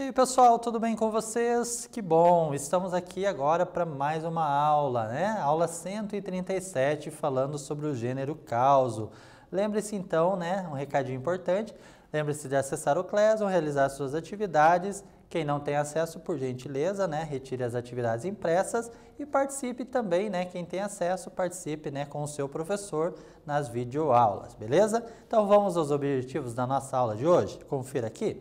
aí, pessoal, tudo bem com vocês? Que bom! Estamos aqui agora para mais uma aula, né? Aula 137, falando sobre o gênero causo. Lembre-se então, né, um recadinho importante, lembre-se de acessar o Classroom, realizar suas atividades. Quem não tem acesso, por gentileza, né, retire as atividades impressas e participe também, né, quem tem acesso, participe, né, com o seu professor nas videoaulas, beleza? Então vamos aos objetivos da nossa aula de hoje? Confira aqui.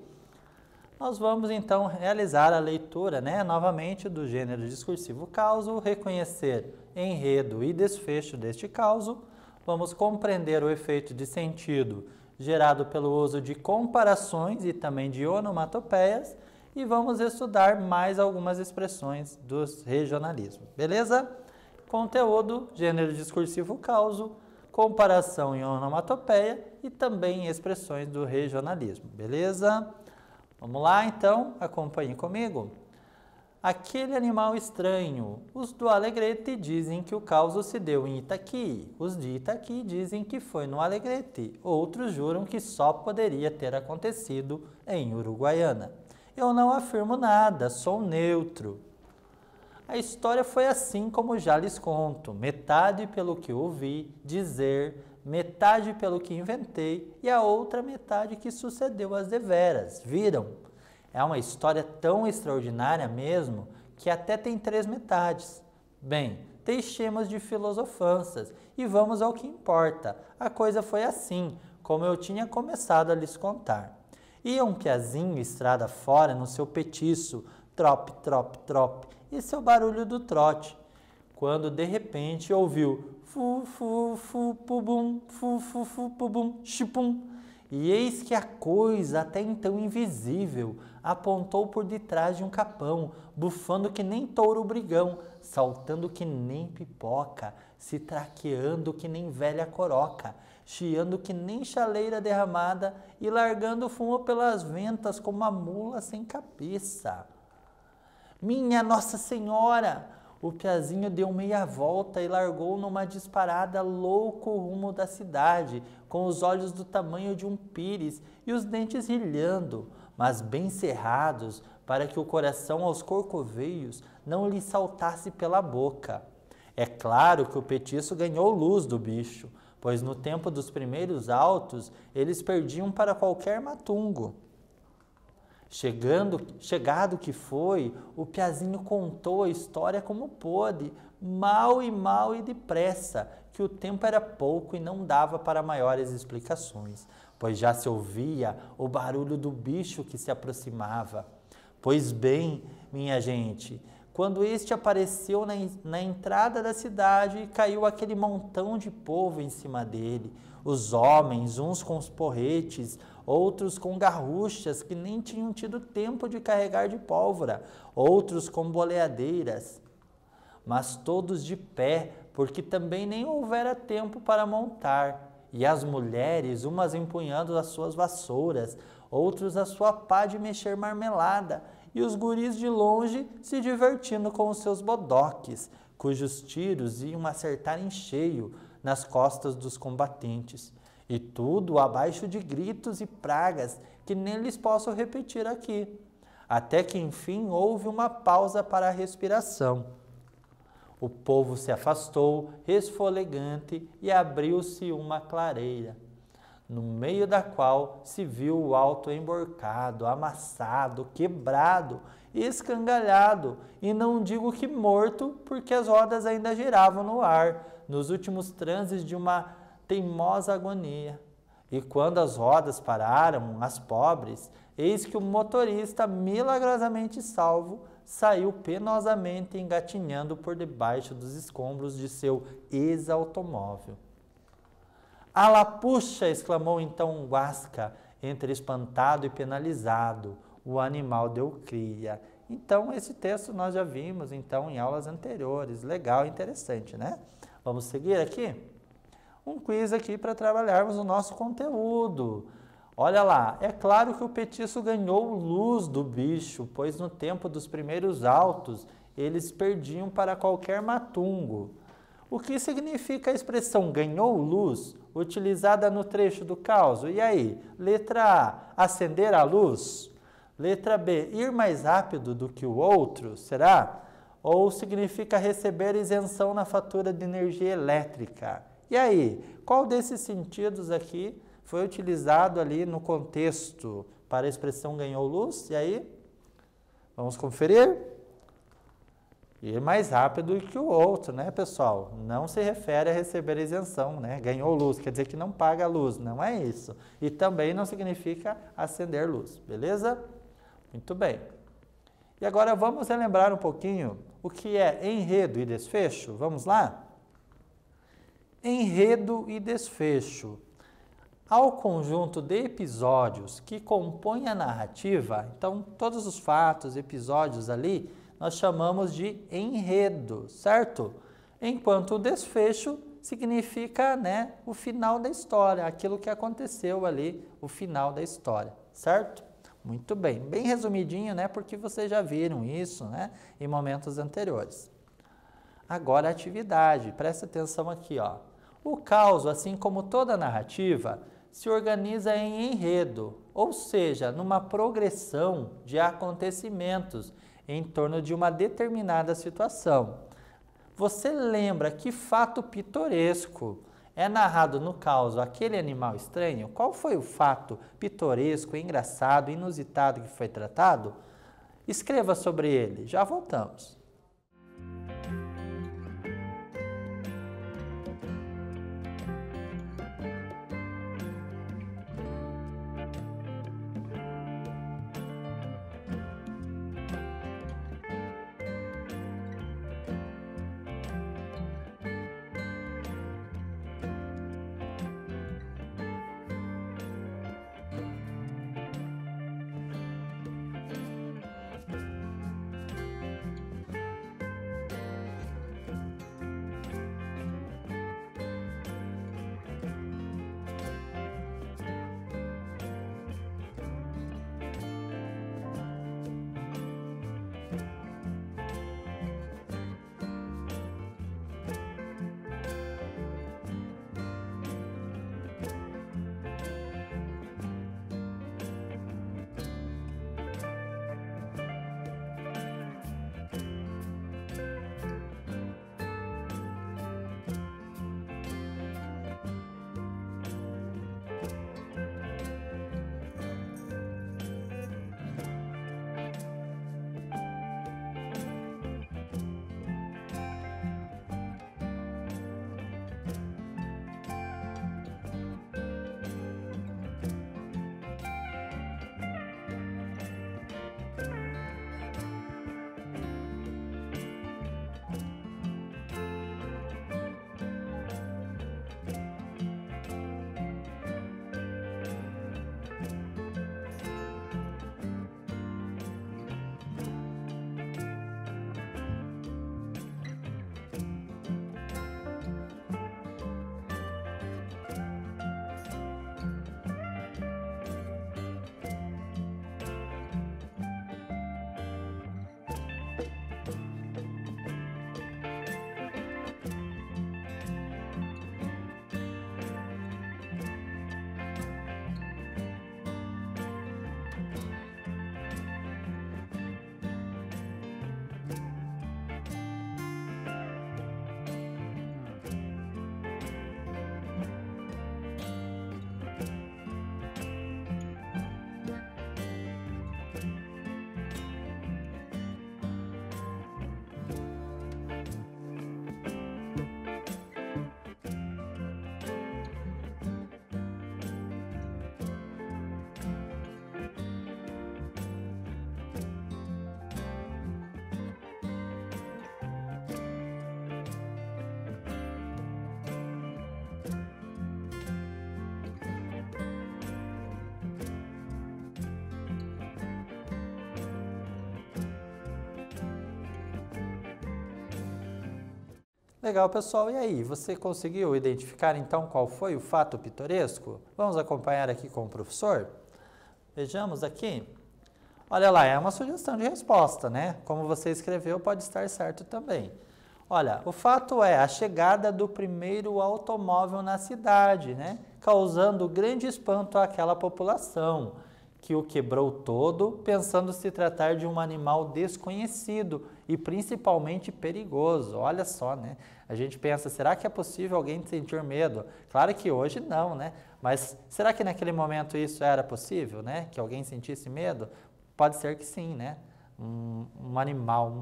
Nós vamos então realizar a leitura, né, novamente do gênero discursivo causo, reconhecer enredo e desfecho deste causo. Vamos compreender o efeito de sentido gerado pelo uso de comparações e também de onomatopeias e vamos estudar mais algumas expressões dos regionalismos, beleza? Conteúdo, gênero discursivo causo, comparação e onomatopeia e também expressões do regionalismo, beleza? Vamos lá, então, acompanhe comigo. Aquele animal estranho. Os do Alegrete dizem que o causo se deu em Itaqui. Os de Itaqui dizem que foi no Alegrete. Outros juram que só poderia ter acontecido em Uruguaiana. Eu não afirmo nada, sou neutro. A história foi assim como já lhes conto, metade pelo que ouvi dizer, metade pelo que inventei e a outra metade que sucedeu às deveras. Viram? É uma história tão extraordinária mesmo que até tem 3 metades. Bem, deixemos de filosofanças e vamos ao que importa. A coisa foi assim, como eu tinha começado a lhes contar. Ia um piazinho estrada fora no seu petiço, trope, trope, trope, e seu barulho do trote, quando de repente ouviu fu, fu, fu, pubum, fu, fu, fu, pubum, chipum. E eis que a coisa, até então invisível, apontou por detrás de um capão, bufando que nem touro brigão, saltando que nem pipoca, se traqueando que nem velha coroca, chiando que nem chaleira derramada e largando fumo pelas ventas como uma mula sem cabeça. Minha Nossa Senhora! O piazinho deu meia volta e largou numa disparada louco rumo da cidade, com os olhos do tamanho de um pires e os dentes rilhando, mas bem cerrados, para que o coração aos corcoveios não lhe saltasse pela boca. É claro que o petiço ganhou luz do bicho, pois no tempo dos primeiros altos eles perdiam para qualquer matungo. Chegado que foi, o piazinho contou a história como pôde, mal e depressa, que o tempo era pouco e não dava para maiores explicações, pois já se ouvia o barulho do bicho que se aproximava. Pois bem, minha gente, quando este apareceu na entrada da cidade, caiu aquele montão de povo em cima dele, os homens, uns com os porretes, outros com garruchas que nem tinham tido tempo de carregar de pólvora, outros com boleadeiras, mas todos de pé, porque também nem houvera tempo para montar, e as mulheres, umas empunhando as suas vassouras, outros a sua pá de mexer marmelada, e os guris de longe se divertindo com os seus bodoques, cujos tiros iam acertar em cheio nas costas dos combatentes. E tudo abaixo de gritos e pragas que nem lhes posso repetir aqui. Até que enfim houve uma pausa para a respiração. O povo se afastou, resfolegante, e abriu-se uma clareira, no meio da qual se viu o alto emborcado, amassado, quebrado, escangalhado, e não digo que morto, porque as rodas ainda giravam no ar, nos últimos transes de uma teimosa agonia. E quando as rodas pararam, as pobres, eis que o motorista, milagrosamente salvo, saiu penosamente engatinhando por debaixo dos escombros de seu ex-automóvel. "Ala puxa!" exclamou então Guasca, entre espantado e penalizado. O animal deu cria. Então, esse texto nós já vimos então em aulas anteriores. Legal, interessante, né? Vamos seguir aqui? Um quiz aqui para trabalharmos o nosso conteúdo. Olha lá, é claro que o petiço ganhou luz do bicho, pois no tempo dos primeiros altos eles perdiam para qualquer matungo. O que significa a expressão ganhou luz, utilizada no trecho do causo? E aí? Letra A, acender a luz. Letra B, ir mais rápido do que o outro, será? Ou significa receber isenção na fatura de energia elétrica? E aí, qual desses sentidos aqui foi utilizado ali no contexto para a expressão ganhou luz? E aí, vamos conferir? Ir mais rápido que o outro, né, pessoal? Não se refere a receber isenção, né? Ganhou luz, quer dizer que não paga luz, não é isso. E também não significa acender luz, beleza? Muito bem. E agora vamos relembrar um pouquinho o que é enredo e desfecho. Vamos lá? Enredo e desfecho. Ao conjunto de episódios que compõem a narrativa, então todos os fatos, episódios ali, nós chamamos de enredo, certo? Enquanto o desfecho significa, né, o final da história, aquilo que aconteceu ali, o final da história, certo? Muito bem, bem resumidinho, né, porque vocês já viram isso, né, em momentos anteriores. Agora a atividade, presta atenção aqui, ó. O caos, assim como toda narrativa, se organiza em enredo, ou seja, numa progressão de acontecimentos em torno de uma determinada situação. Você lembra que fato pitoresco é narrado no caos aquele animal estranho? Qual foi o fato pitoresco, engraçado, inusitado que foi tratado? Escreva sobre ele, já voltamos. Legal, pessoal. E aí, você conseguiu identificar então qual foi o fato pitoresco? Vamos acompanhar aqui com o professor? Vejamos aqui. Olha lá, é uma sugestão de resposta, né? Como você escreveu, pode estar certo também. Olha, o fato é a chegada do primeiro automóvel na cidade, né? Causando grande espanto àquela população, que o quebrou todo, pensando se tratar de um animal desconhecido e principalmente perigoso. Olha só, né? A gente pensa, será que é possível alguém sentir medo? Claro que hoje não, né? Mas será que naquele momento isso era possível, né? Que alguém sentisse medo? Pode ser que sim, né? Um animal,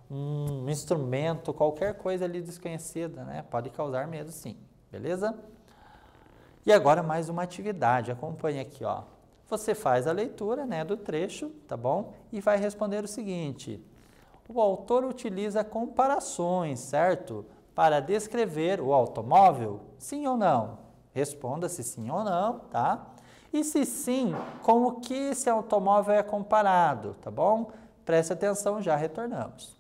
um instrumento, qualquer coisa ali desconhecida, né? Pode causar medo sim, beleza? E agora mais uma atividade, acompanhe aqui, ó. Você faz a leitura, né, do trecho, tá bom? E vai responder o seguinte: o autor utiliza comparações, certo? Para descrever o automóvel? Sim ou não? Responda se sim ou não, tá? E se sim, com o que esse automóvel é comparado, tá bom? Preste atenção, já retornamos.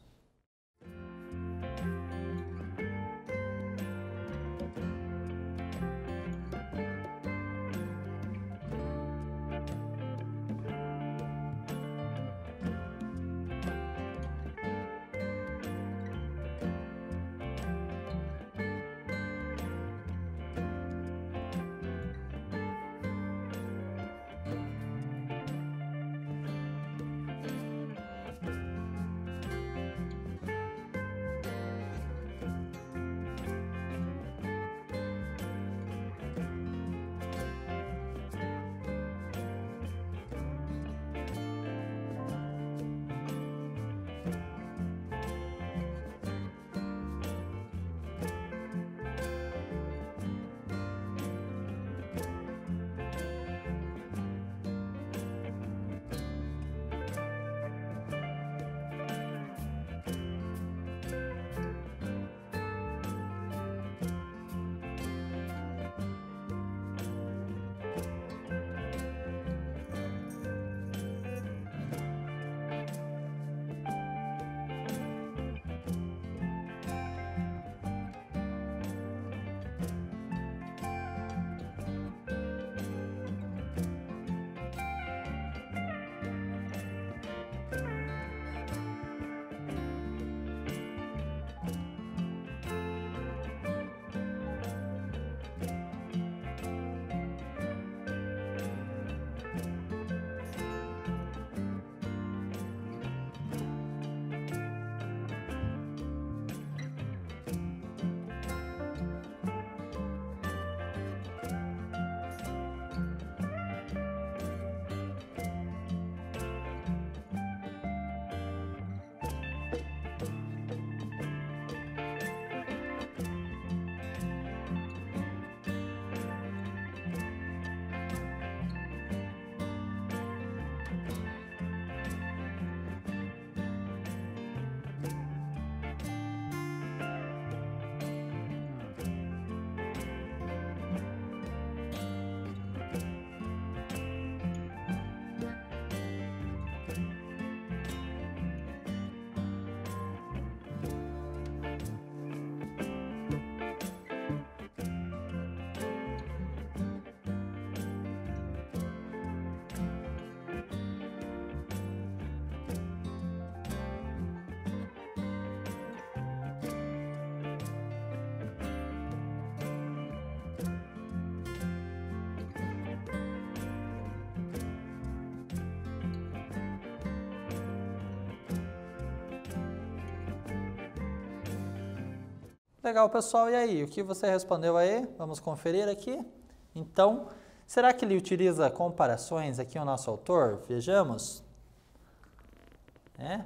Legal, pessoal. E aí, o que você respondeu aí? Vamos conferir aqui? Então, será que ele utiliza comparações aqui o nosso autor? Vejamos.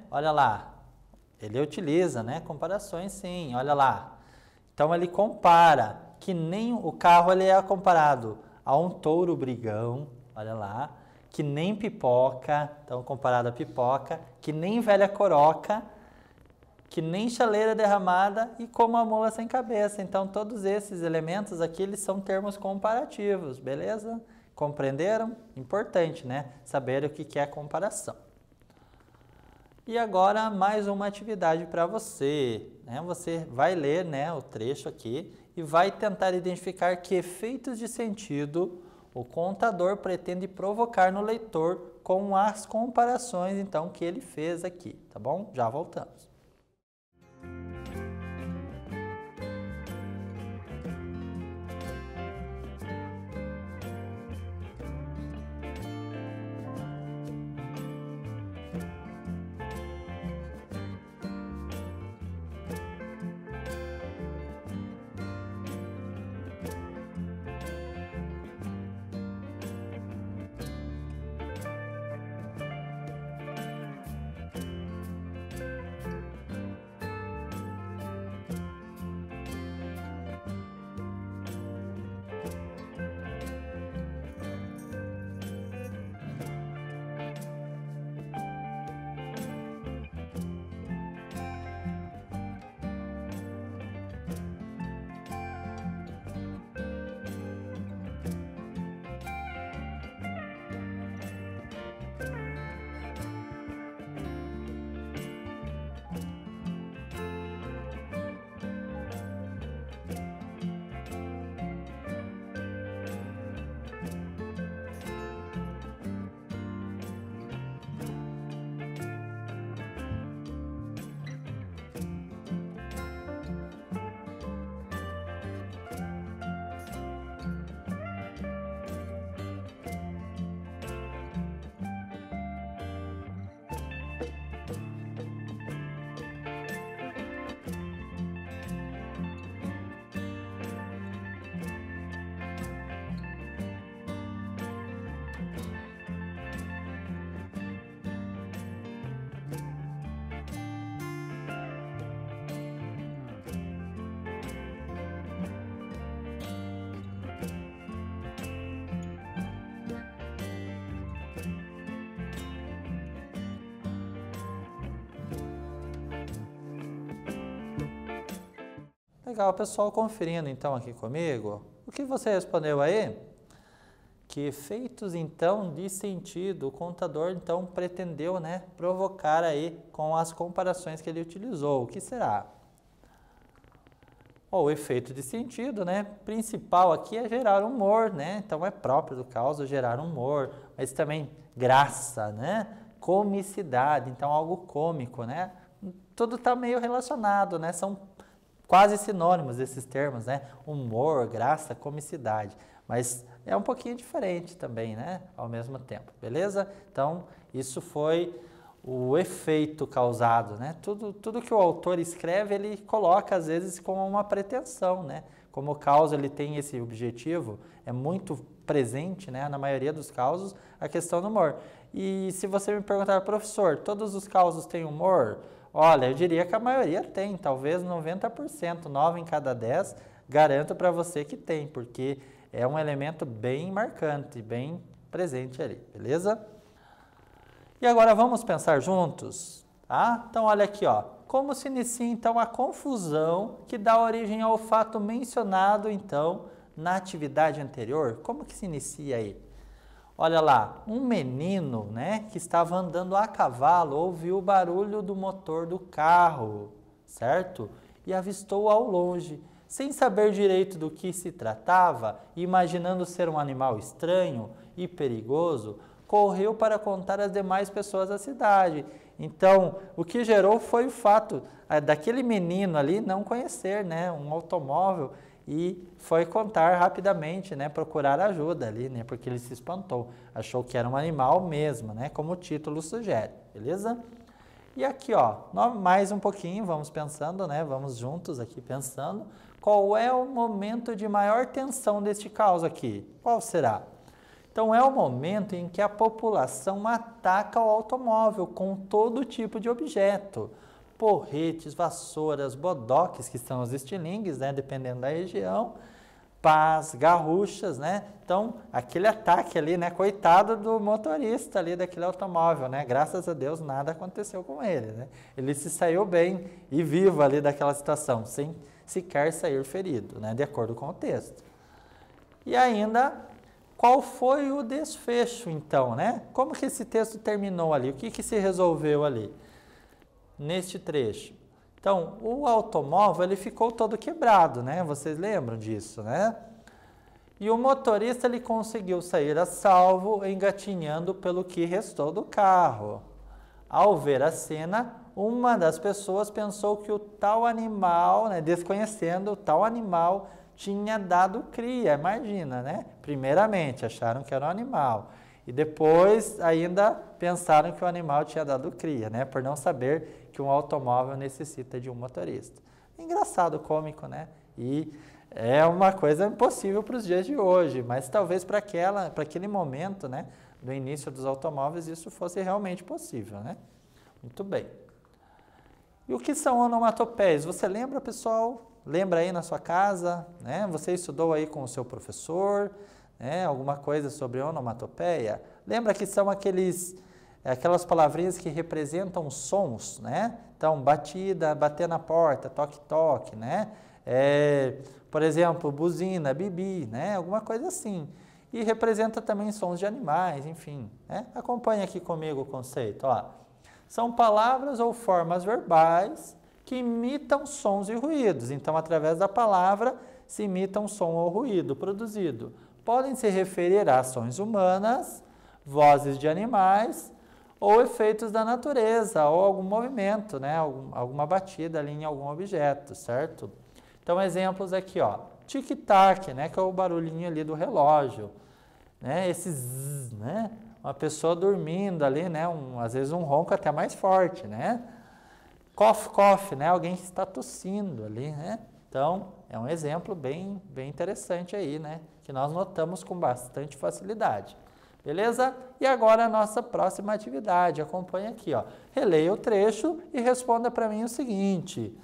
Olha lá. Ele utiliza, né? Comparações, sim. Olha lá. Então, ele compara, que nem o carro ele é comparado a um touro brigão. Olha lá. Que nem pipoca. Então, comparado a pipoca. Que nem velha coroca. Que nem chaleira derramada e como a mula sem cabeça. Então, todos esses elementos aqui, eles são termos comparativos, beleza? Compreenderam? Importante, né? Saber o que é comparação. E agora, mais uma atividade para você, né? Você vai ler, né, o trecho aqui e vai tentar identificar que efeitos de sentido o contador pretende provocar no leitor com as comparações, então, que ele fez aqui, tá bom? Já voltamos. Legal, pessoal conferindo então aqui comigo. O que você respondeu aí? Que efeitos então de sentido o contador então pretendeu, né, provocar aí com as comparações que ele utilizou. O que será? O efeito de sentido, né, principal aqui é gerar humor, né? Então é próprio do causa gerar humor, mas também graça, né? Comicidade, então algo cômico, né? Tudo está meio relacionado, né? São quase sinônimos esses termos, né? Humor, graça, comicidade. Mas é um pouquinho diferente também, né? Ao mesmo tempo, beleza? Então, isso foi o efeito causado, né? Tudo que o autor escreve, ele coloca às vezes como uma pretensão, né? Como o causa ele tem esse objetivo, é muito presente, né? Na maioria dos causos, a questão do humor. E se você me perguntar, professor, todos os causos têm humor? Olha, eu diria que a maioria tem, talvez 90%, 9 em cada 10, garanto para você que tem, porque é um elemento bem marcante, bem presente ali, beleza? E agora vamos pensar juntos, tá? Então olha aqui, ó, como se inicia então a confusão que dá origem ao fato mencionado então na atividade anterior? Como que se inicia aí? Olha lá, um menino, né, que estava andando a cavalo ouviu o barulho do motor do carro, certo? E avistou ao longe. Sem saber direito do que se tratava, imaginando ser um animal estranho e perigoso, correu para contar às demais pessoas da cidade. Então, o que gerou foi o fato daquele menino ali não conhecer, né, um automóvel, e foi contar rapidamente, né, procurar ajuda ali, né, porque ele se espantou, achou que era um animal mesmo, né, como o título sugere, beleza? E aqui, ó, mais um pouquinho, vamos pensando, né, vamos juntos aqui pensando, qual é o momento de maior tensão deste caos aqui? Qual será? Então, é o momento em que a população ataca o automóvel com todo tipo de objeto, porretes, vassouras, bodoques, que são os estilingues, né, dependendo da região, pás, garruchas, né? Então, aquele ataque ali, né, coitado do motorista ali daquele automóvel, né? Graças a Deus nada aconteceu com ele, né? Ele se saiu bem e vivo ali daquela situação, sem sequer sair ferido, né, de acordo com o texto. E ainda, qual foi o desfecho então, né? Como que esse texto terminou ali? O que se resolveu ali? Neste trecho. Então, o automóvel ele ficou todo quebrado, né? Vocês lembram disso, né? E o motorista ele conseguiu sair a salvo, engatinhando pelo que restou do carro. Ao ver a cena, uma das pessoas pensou que o tal animal, né, desconhecendo o tal animal, tinha dado cria, imagina, né? Primeiramente, acharam que era um animal. E depois ainda pensaram que o animal tinha dado cria, né? Por não saber que um automóvel necessita de um motorista. Engraçado, cômico, né? E é uma coisa impossível para os dias de hoje, mas talvez para aquele momento, né, do início dos automóveis, isso fosse realmente possível, né? Muito bem. E o que são onomatopeias? Você lembra, pessoal? Lembra aí na sua casa, né? Você estudou aí com o seu professor, né? Alguma coisa sobre onomatopeia? Lembra que são aquelas palavrinhas que representam sons, né? Então, batida, bater na porta, toque-toque, né? Por exemplo, buzina, bibi, né? Alguma coisa assim. E representa também sons de animais, enfim, né? Acompanhe aqui comigo o conceito, ó. São palavras ou formas verbais que imitam sons e ruídos. Então, através da palavra, se imita um som ou ruído produzido. Podem se referir a ações humanas, vozes de animais ou efeitos da natureza ou algum movimento, né? Alguma batida ali em algum objeto, certo? Então, exemplos aqui, ó. Tic-tac, né? Que é o barulhinho ali do relógio, né? Esse zzz, né? Uma pessoa dormindo ali, né? Às vezes um ronco até mais forte, né? Cough, cough, né? Alguém que está tossindo ali, né? Então, é um exemplo bem interessante aí, né? Que nós notamos com bastante facilidade. Beleza? E agora a nossa próxima atividade. Acompanhe aqui, ó. Releia o trecho e responda para mim o seguinte.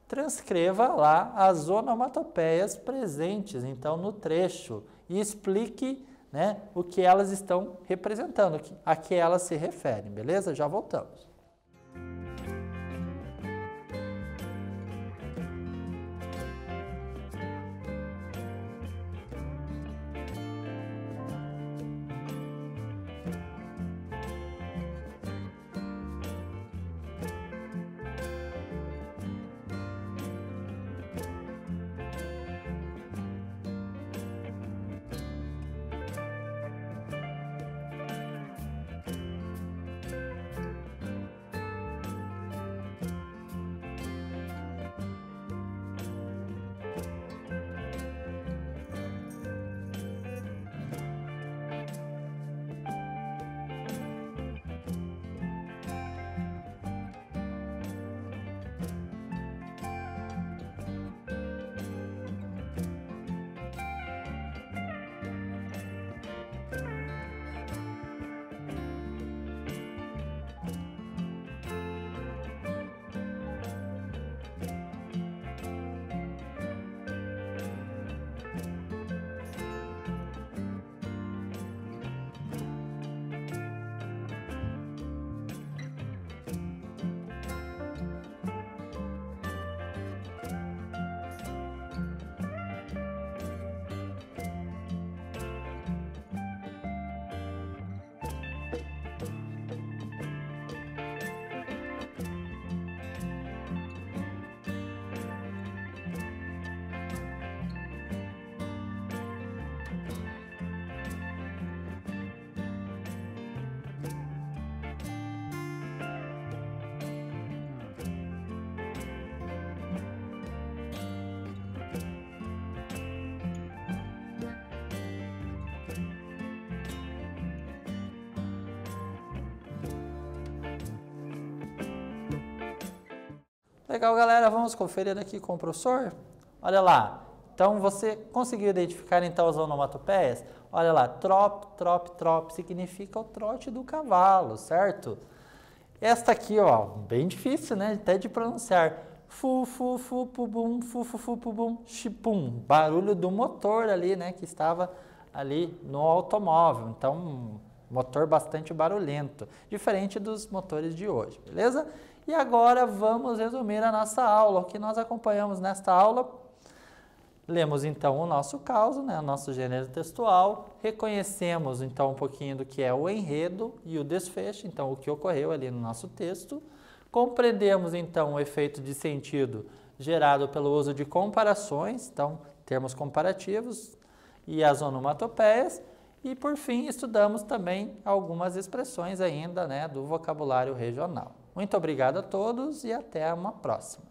Transcreva lá as onomatopeias presentes, então, no trecho e explique, né, o que elas estão representando, a que elas se referem, beleza? Já voltamos. Legal, galera, vamos conferir aqui com o professor? Olha lá, então você conseguiu identificar então as onomatopeias? Olha lá, trop, trop, trop significa o trote do cavalo, certo? Esta aqui, ó, bem difícil, né, até de pronunciar. Fu, fu, fu, pubum, fu, pubum, chipum. Barulho do motor ali, né, que estava ali no automóvel. Então, motor bastante barulhento, diferente dos motores de hoje, beleza? E agora vamos resumir a nossa aula, o que nós acompanhamos nesta aula. Lemos então o nosso caso, né, o nosso gênero textual, reconhecemos então um pouquinho do que é o enredo e o desfecho, então o que ocorreu ali no nosso texto, compreendemos então o efeito de sentido gerado pelo uso de comparações, então termos comparativos e as onomatopeias, e por fim estudamos também algumas expressões ainda, né, do vocabulário regional. Muito obrigado a todos e até uma próxima.